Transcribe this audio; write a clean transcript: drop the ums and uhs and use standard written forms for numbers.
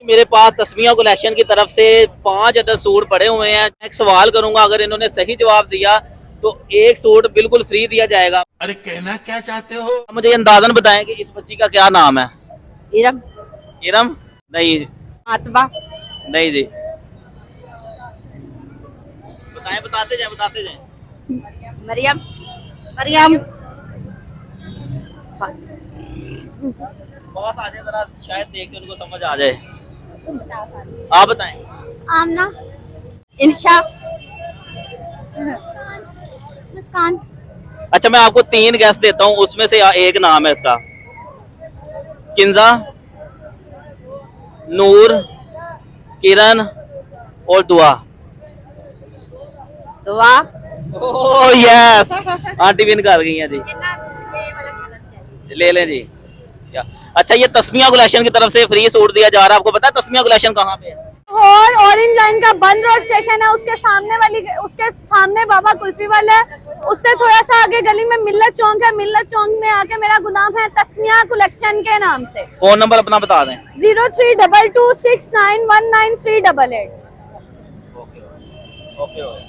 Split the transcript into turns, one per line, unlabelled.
मेरे पास तस्मिया कलेक्शन की तरफ से 5 अदद सूट पड़े हुए हैं। एक सवाल करूंगा, अगर इन्होंने सही जवाब दिया तो एक सूट बिल्कुल फ्री दिया जाएगा।
अरे कहना क्या चाहते हो?
मुझे अंदाजन बताएं कि इस बच्ची का क्या नाम है।
इरम।
इरम? नहीं।
आतबा।
नहीं जी। बताएं, बताते जाए बताते जाए।
मरियम। मरियम।
बॉस आ जाए जरा, शायद देख के उनको समझ आ जाए। आप बताएं।
आमना। इंशा। मुस्कान।
अच्छा, मैं आपको 3 गैस देता हूँ, उसमें से एक नाम है इसका। किंजा, नूर, किरण और दुआ।
दुआ।
ओह यस, आंटी विन कर गई हैं जी। ले लें जी। क्या अच्छा, ये तस्मिया कलेक्शन की तरफ से फ्री सूट दिया जा रहा है। आपको पता है तस्मिया कलेक्शन कहाँ पे है?
और ऑरेंज लाइन का बंद रोड स्टेशन है, उसके सामने बाबा कुल्फी वाला है। उससे थोड़ा सा आगे गली में मिल्लत चौक है। मिल्लत चौक में आके मेरा गुदाम है तस्मिया कलेक्शन के नाम से।
फोन नंबर अपना बता दें।
0322691938।
Okay okay.